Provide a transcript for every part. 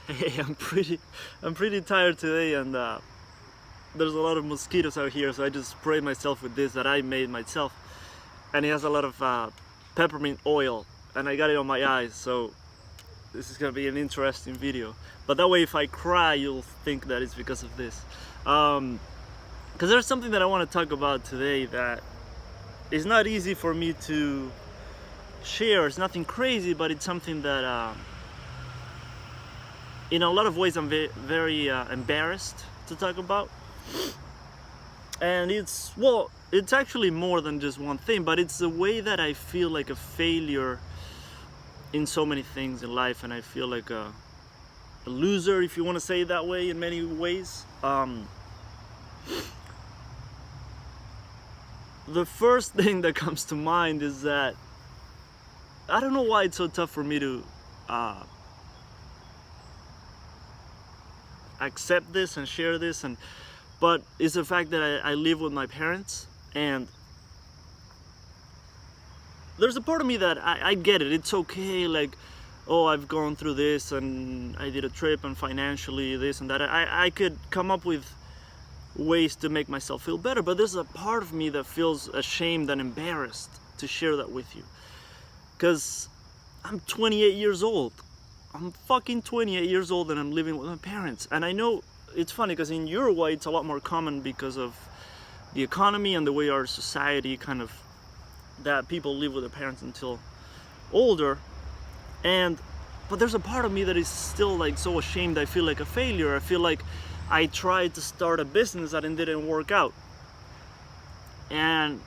Hey, I'm pretty tired today, and there's a lot of mosquitoes out here, so I just sprayed myself with this that I made myself, and it has a lot of peppermint oil, and I got it on my eyes, so this is gonna be an interesting video. But that way, if I cry, you'll think that it's because of this. Because there's something that I want to talk about today that is not easy for me to share. It's nothing crazy, but it's something that in a lot of ways I'm very embarrassed to talk about. And it's actually more than just one thing, but it's the way that I feel like a failure in so many things in life, and I feel like a loser, if you want to say it that way, in many ways. The first thing that comes to mind is that I don't know why it's so tough for me to accept this and share this, but it's the fact that I live with my parents, and there's a part of me that I get it. It's okay, like, oh, I've gone through this and I did a trip and financially this and that. I could come up with ways to make myself feel better, but there's a part of me that feels ashamed and embarrassed to share that with you, because I'm 28 years old. I'm fucking 28 years old and I'm living with my parents. And I know it's funny because in Uruguay it's a lot more common because of the economy and the way our society kind of, that people live with their parents until older. But there's a part of me that is still like so ashamed. I feel like a failure. I feel like I tried to start a business that didn't work out. And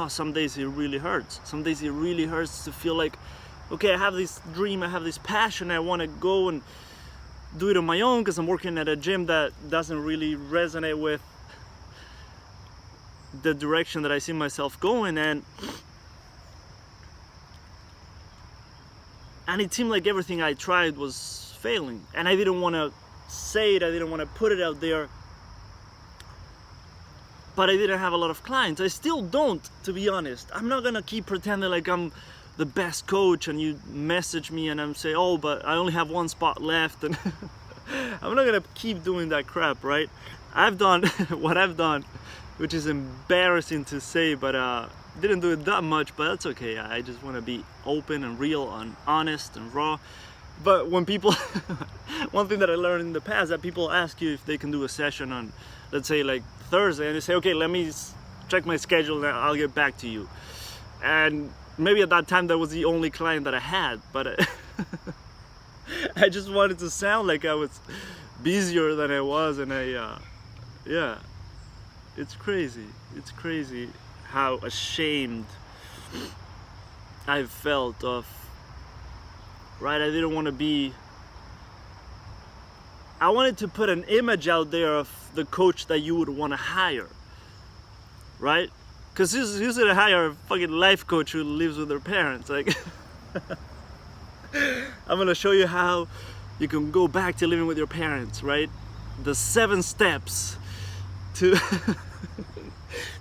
some days it really hurts. Some days it really hurts to feel like, okay, I have this dream, I have this passion, I want to go and do it on my own because I'm working at a gym that doesn't really resonate with the direction that I see myself going, and it seemed like everything I tried was failing, and I didn't want to say it, I didn't want to put it out there, but I didn't have a lot of clients. I still don't, to be honest. I'm not gonna keep pretending like I'm the best coach and you message me and I'm say, oh, but I only have one spot left, and I'm not gonna keep doing that crap, right? I've done what I've done, which is embarrassing to say, but didn't do it that much, but that's okay. I just want to be open and real and honest and raw. But when people one thing that I learned in the past, that people ask you if they can do a session on, let's say, like Thursday, and they say, okay, let me check my schedule and I'll get back to you. And maybe at that time that was the only client that I had, but I just wanted to sound like I was busier than I was, and yeah, it's crazy. It's crazy how ashamed I felt of, right? I didn't want to be, I wanted to put an image out there of the coach that you would want to hire, right? Because who's gonna hire a fucking life coach who lives with their parents? Like, I'm gonna show you how you can go back to living with your parents, right? The 7 steps to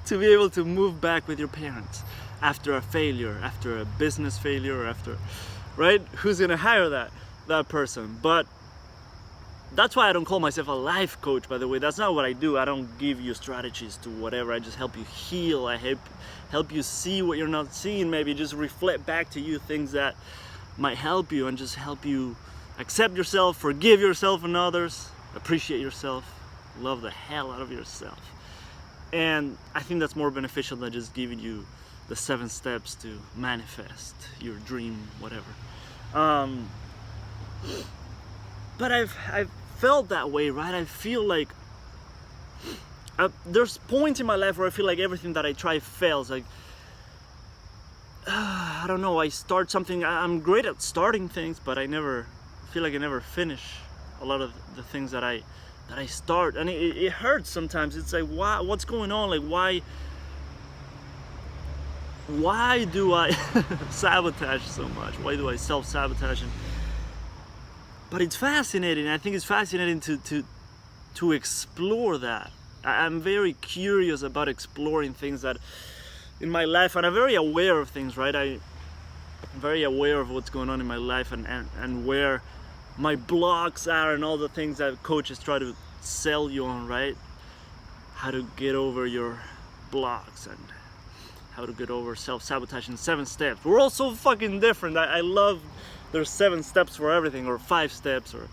to be able to move back with your parents after a failure, after a business failure, after, right? Who's gonna hire that person? But that's why I don't call myself a life coach, by the way. That's not what I do. I don't give you strategies to whatever. I just help you heal. I help you see what you're not seeing. Maybe just reflect back to you things that might help you, and just help you accept yourself, forgive yourself and others, appreciate yourself, love the hell out of yourself. And I think that's more beneficial than just giving you the 7 steps to manifest your dream, whatever. But I've felt that way, right? I feel like there's points in my life where I feel like everything that I try fails. Like, I don't know, I start something, I'm great at starting things, but I feel like I never finish a lot of the things that I start, and it hurts sometimes. It's like, what's going on? Like, why do I sabotage so much? Why do I self-sabotage? But it's fascinating. I think it's fascinating to explore that. I'm very curious about exploring things that in my life, and I'm very aware of things, right? I'm very aware of what's going on in my life, and where my blocks are and all the things that coaches try to sell you on, right? How to get over your blocks and how to get over self-sabotage in 7 steps. We're all so fucking different. I love there's 7 steps for everything, or 5 steps, or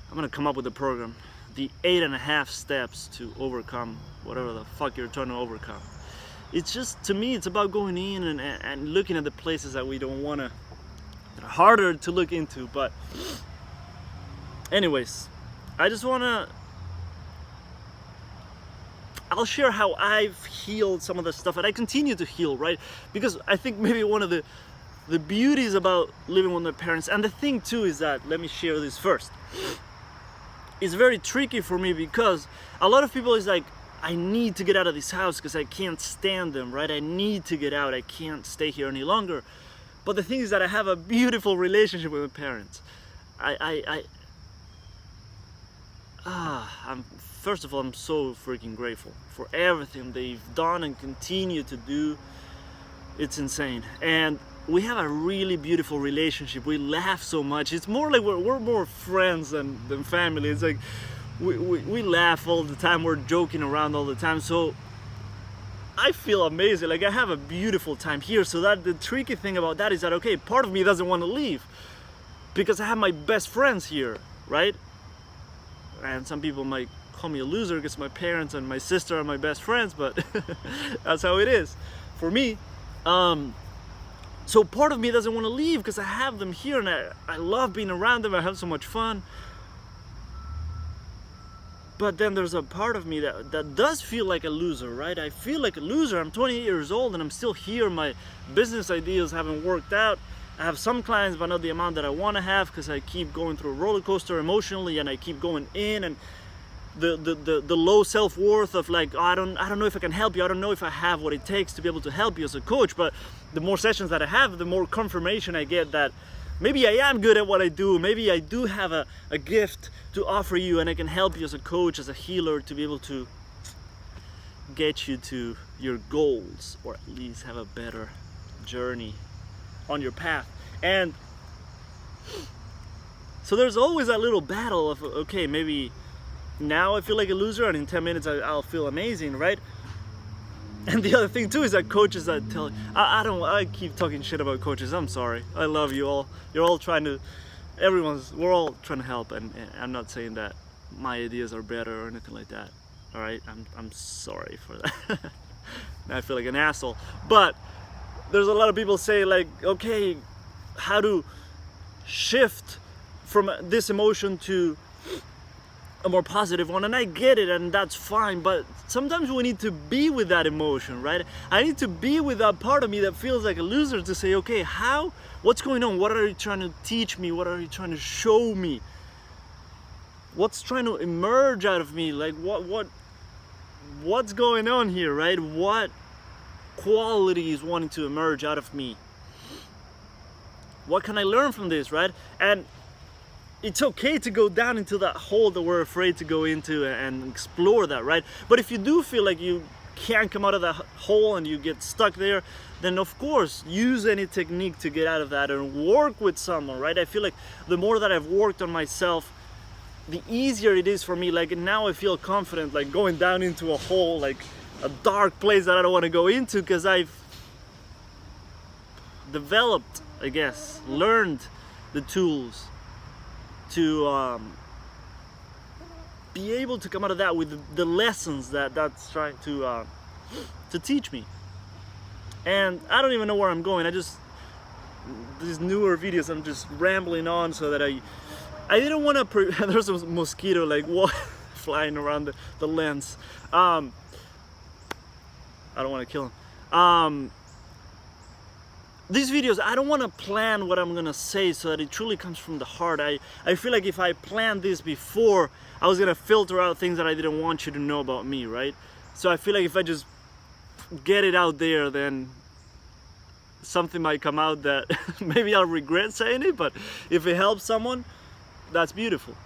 I'm gonna come up with a program. The 8.5 steps to overcome whatever the fuck you're trying to overcome. It's just, to me, it's about going in and looking at the places that we don't wanna, that are harder to look into. But anyways, I just wanna, I'll share how I've healed some of the stuff, and I continue to heal, right? Because I think maybe one of the beauties about living with my parents, and the thing too is that, let me share this first. It's very tricky for me because a lot of people is like, I need to get out of this house because I can't stand them, right? I need to get out. I can't stay here any longer. But the thing is that I have a beautiful relationship with my parents. First of all, I'm so freaking grateful for everything they've done and continue to do. It's insane. And we have a really beautiful relationship. We laugh so much. It's more like we're more friends than family. It's like we laugh all the time. We're joking around all the time. So I feel amazing. Like, I have a beautiful time here. So that the tricky thing about that is that, okay, part of me doesn't want to leave because I have my best friends here, right? And some people might call me a loser because my parents and my sister are my best friends, but that's how it is for me. So part of me doesn't want to leave because I have them here, and I love being around them. I have so much fun. But then there's a part of me that does feel like a loser, right? I feel like a loser. I'm 28 years old and I'm still here. My business ideas haven't worked out. I have some clients, but not the amount that I want to have because I keep going through a roller coaster emotionally, and I keep going in, and the low self-worth of like, oh, I don't know if I can help you. I don't know if I have what it takes to be able to help you as a coach. But the more sessions that I have, the more confirmation I get that maybe I am good at what I do. Maybe I do have a gift to offer you, and I can help you as a coach, as a healer, to be able to get you to your goals, or at least have a better journey on your path. And so there's always that little battle of, okay, maybe now I feel like a loser, and in 10 minutes I'll feel amazing, right? And the other thing too is that coaches that tell, I keep talking shit about coaches. I'm sorry. I love you all. You're all trying to, we're all trying to help, and I'm not saying that my ideas are better or anything like that. All right, I'm sorry for that. Now I feel like an asshole. But there's a lot of people say like, okay, how to shift from this emotion to a more positive one, and I get it, and that's fine, but sometimes we need to be with that emotion, right? I need to be with that part of me that feels like a loser to say, okay, what's going on? What are you trying to teach me? What are you trying to show me? What's trying to emerge out of me? Like what's going on here, right? What quality is wanting to emerge out of me? What can I learn from this, right? And it's okay to go down into that hole that we're afraid to go into and explore that, right? But if you do feel like you can't come out of that hole and you get stuck there, then of course use any technique to get out of that and work with someone, right? I feel like the more that I've worked on myself, the easier it is for me. Like, now I feel confident, like going down into a hole, like a dark place that I don't want to go into, because I've developed, I guess, learned the tools to be able to come out of that with the lessons that's trying to teach me. And I don't even know where I'm going. These newer videos, I'm just rambling on so that I didn't want to there's a mosquito like flying around the lens. I don't want to kill him. These videos, I don't want to plan what I'm gonna say so that it truly comes from the heart. I feel like if I planned this before, I was gonna filter out things that I didn't want you to know about me, right? So I feel like if I just get it out there, then something might come out that maybe I'll regret saying it, but if it helps someone, that's beautiful.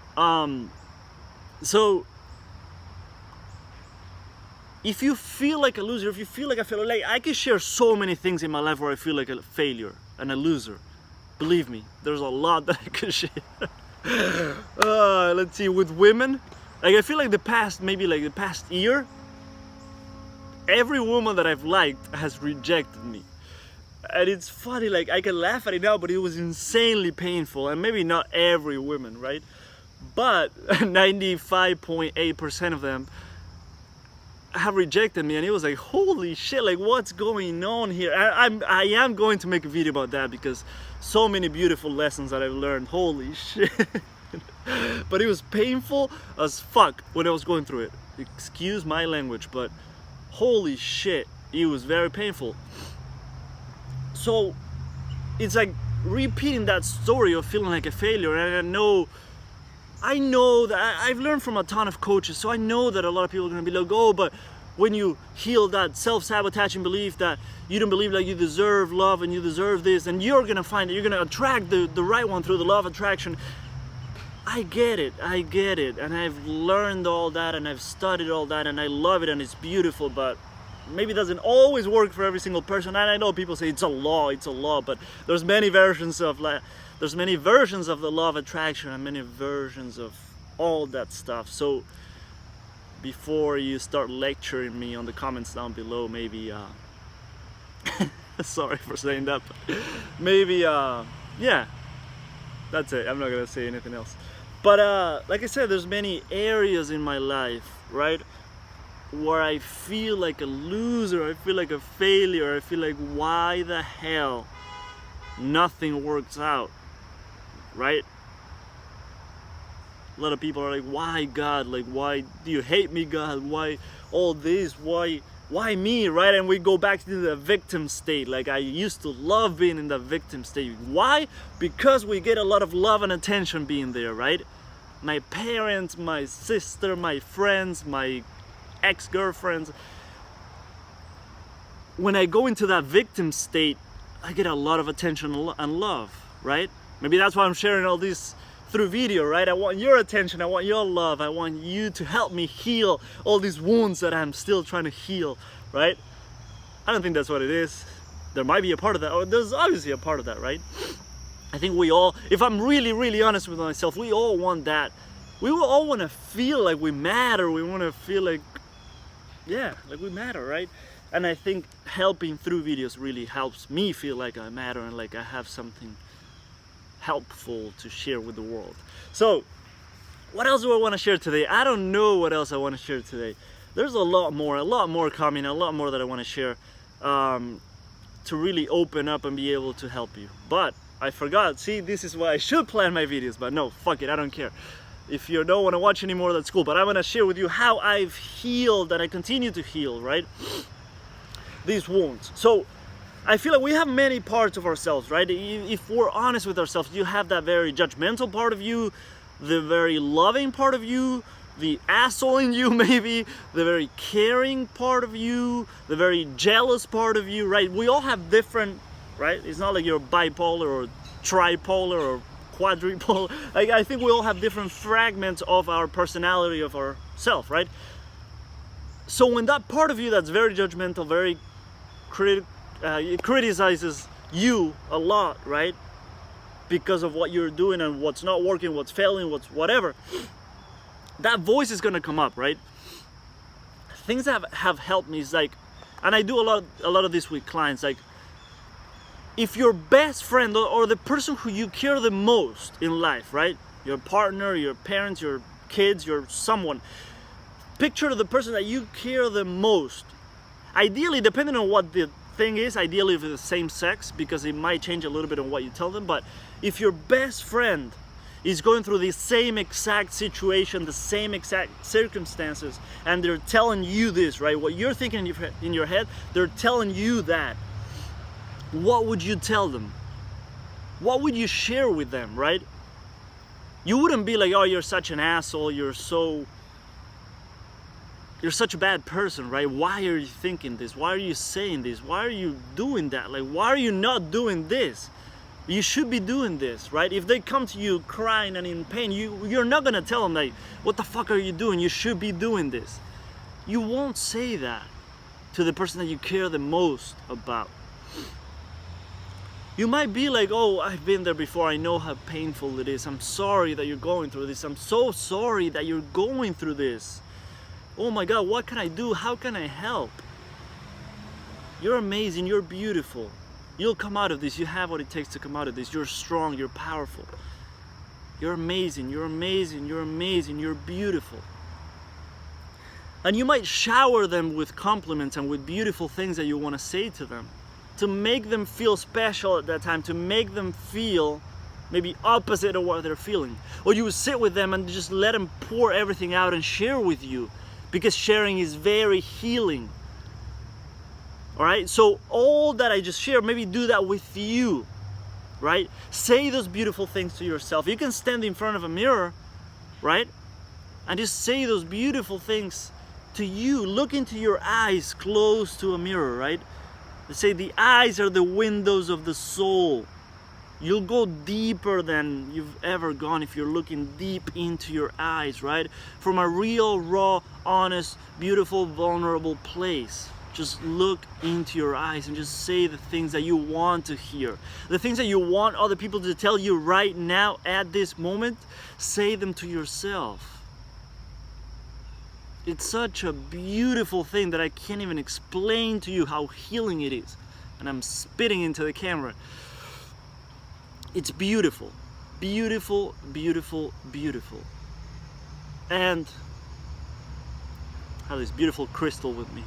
So if you feel like a loser, if you feel like I can share so many things in my life where I feel like a failure and a loser. Believe me, there's a lot that I could share. Let's see, with women, like I feel like the past year, every woman that I've liked has rejected me. And it's funny, like I can laugh at it now, but it was insanely painful. And maybe not every woman, right? But 95.8% of them have rejected me, and it was like, holy shit, like what's going on here? I am going to make a video about that, because so many beautiful lessons that I've learned, holy shit. But it was painful as fuck when I was going through it. Excuse my language, but holy shit, it was very painful. So it's like repeating that story of feeling like a failure. And I know that I've learned from a ton of coaches, so I know that a lot of people are going to be like, oh, but when you heal that self-sabotaging belief that you don't believe that you deserve love and you deserve this, and you're going to find it, you're going to attract the right one through the law of attraction. I get it, and I've learned all that, and I've studied all that, and I love it, and it's beautiful, but maybe it doesn't always work for every single person. And I know people say it's a law, but there's many versions of the law of attraction, and many versions of all that stuff. So before you start lecturing me on the comments down below, maybe sorry for saying that, but maybe yeah, that's it. I'm not gonna say anything else. But like I said, there's many areas in my life, right, where I feel like a loser, I feel like a failure, I feel like, why the hell nothing works out, right? A lot of people are like, why God? Like, why do you hate me, God? Why all this? Why me, right? And we go back to the victim state. Like, I used to love being in the victim state. Why? Because we get a lot of love and attention being there, right? My parents, my sister, my friends, my ex-girlfriends. When I go into that victim state, I get a lot of attention and love, right? Maybe that's why I'm sharing all this through video, right? I want your attention, I want your love, I want you to help me heal all these wounds that I'm still trying to heal, right? I don't think that's what it is. There might be a part of that, or there's obviously a part of that, right? I think we all, if I'm really, really honest with myself, we all want that. We will all want to feel like we matter. We want to feel like, yeah, like we matter, right? And I think helping through videos really helps me feel like I matter and like I have something helpful to share with the world. So what else do I want to share today? I don't know what else I want to share today. There's a lot more coming, a lot more that I want to share to really open up and be able to help you. But I forgot. See, this is why I should plan my videos, but no, fuck it, I don't care. If you don't want to watch anymore, that's cool. But I'm going to share with you how I've healed and I continue to heal, right? These wounds. So I feel like we have many parts of ourselves, right? If we're honest with ourselves, you have that very judgmental part of you, the very loving part of you, the asshole in you maybe, the very caring part of you, the very jealous part of you, right? We all have different, right? It's not like you're bipolar or tripolar or quadrupolar. Like, I think we all have different fragments of our personality, of our self, right? So when that part of you that's very judgmental, very it criticizes you a lot, right? Because of what you're doing and what's not working, what's failing, what's whatever. That voice is gonna come up, right? Things that have helped me is like, and I do a lot of this with clients, like, if your best friend or the person who you care the most in life, right? Your partner, your parents, your kids, your someone. Picture the person that you care the most. Ideally, depending on what the thing is, ideally if it's the same sex, because it might change a little bit on what you tell them. But if your best friend is going through the same exact situation, the same exact circumstances, and they're telling you this, right? What you're thinking in your head, they're telling you that. What would you tell them? What would you share with them, right? You wouldn't be like, oh, you're such an asshole, you're such a bad person, right? Why are you thinking this? Why are you saying this? Why are you doing that? Like, why are you not doing this? You should be doing this, right? If they come to you crying and in pain, you're not gonna tell them like, what the fuck are you doing? You should be doing this. You won't say that to the person that you care the most about. You might be like, oh, I've been there before, I know how painful it is, I'm sorry that you're going through this, I'm so sorry that you're going through this. Oh my God, what can I do? How can I help? You're amazing, you're beautiful. You'll come out of this, you have what it takes to come out of this. You're strong, you're powerful. You're amazing, you're amazing, you're amazing, you're beautiful. And you might shower them with compliments and with beautiful things that you want to say to them, to make them feel special at that time, to make them feel maybe opposite of what they're feeling. Or you would sit with them and just let them pour everything out and share with you, because sharing is very healing. All right, so all that I just shared, maybe do that with you, right? Say those beautiful things to yourself. You can stand in front of a mirror, right? And just say those beautiful things to you. Look into your eyes close to a mirror, right? They say the eyes are the windows of the soul. You'll go deeper than you've ever gone if you're looking deep into your eyes, right? From a real, raw, honest, beautiful, vulnerable place. Just look into your eyes and just say the things that you want to hear. The things that you want other people to tell you right now at this moment, say them to yourself. It's such a beautiful thing that I can't even explain to you how healing it is. And I'm spitting into the camera. It's beautiful. Beautiful, beautiful, beautiful. And I have this beautiful crystal with me.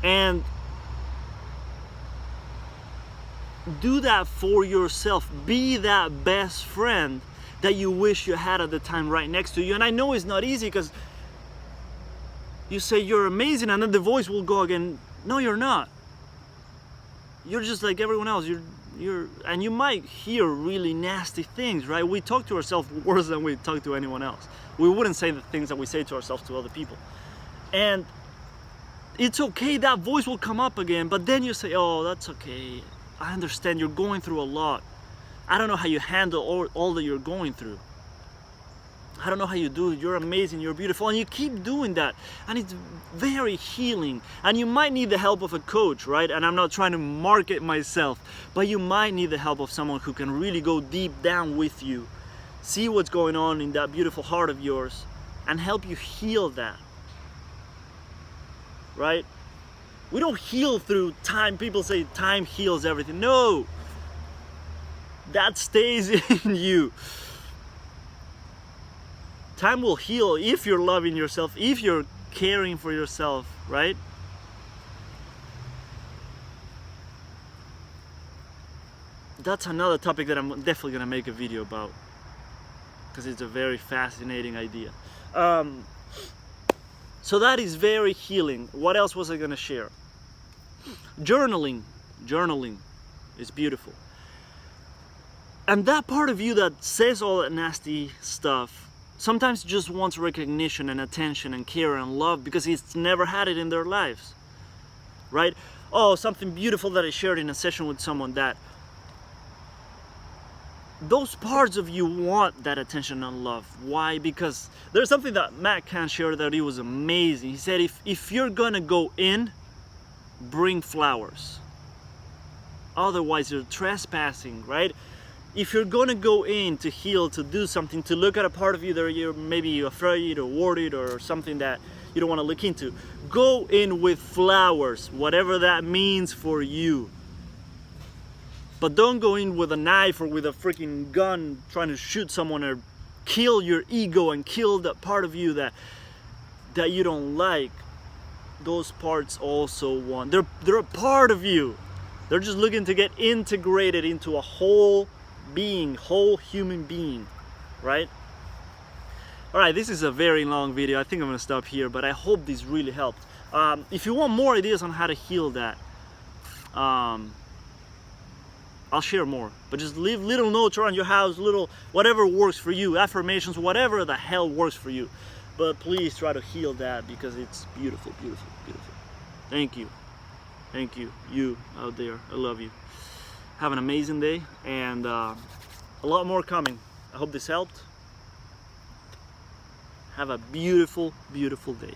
And do that for yourself. Be that best friend that you wish you had at the time right next to you. And I know it's not easy, because you say you're amazing, and then the voice will go again, no, you're not. You're just like everyone else. And you might hear really nasty things, right? We talk to ourselves worse than we talk to anyone else. We wouldn't say the things that we say to ourselves to other people. And it's okay, that voice will come up again, but then you say, oh, that's okay. I understand you're going through a lot. I don't know how you handle all that you're going through. I don't know how you do it. You're amazing, you're beautiful. And you keep doing that. And it's very healing. And you might need the help of a coach, right? And I'm not trying to market myself, but you might need the help of someone who can really go deep down with you, see what's going on in that beautiful heart of yours, and help you heal that. Right? We don't heal through time. People say time heals everything. No! That stays in you. Time will heal if you're loving yourself, if you're caring for yourself, right? That's another topic that I'm definitely gonna make a video about, because it's a very fascinating idea. So that is very healing. What else was I gonna share? Journaling. Journaling is beautiful. And that part of you that says all that nasty stuff sometimes just wants recognition and attention and care and love, because it's never had it in their lives, right? Oh, something beautiful that I shared in a session with someone, that those parts of you want that attention and love. Why? Because there's something that Matt Kahn shared that it was amazing. He said, if you're gonna go in, bring flowers. Otherwise you're trespassing, right? If you're gonna go in to heal, to do something, to look at a part of you that you're maybe afraid or worried or something that you don't want to look into, go in with flowers, whatever that means for you. But don't go in with a knife or with a freaking gun trying to shoot someone or kill your ego and kill that part of you that you don't like. Those parts also want, they're a part of you. They're just looking to get integrated into a whole being, whole human being, right? All right, this is a very long video. I think I'm gonna stop here, but I hope this really helped. If you want more ideas on how to heal that, I'll share more, but just leave little notes around your house, little whatever works for you, affirmations, whatever the hell works for you. But please try to heal that, because it's beautiful, beautiful, beautiful. Thank you. Thank you, you out there. I love you. Have an amazing day, and a lot more coming. I hope this helped. Have a beautiful, beautiful day.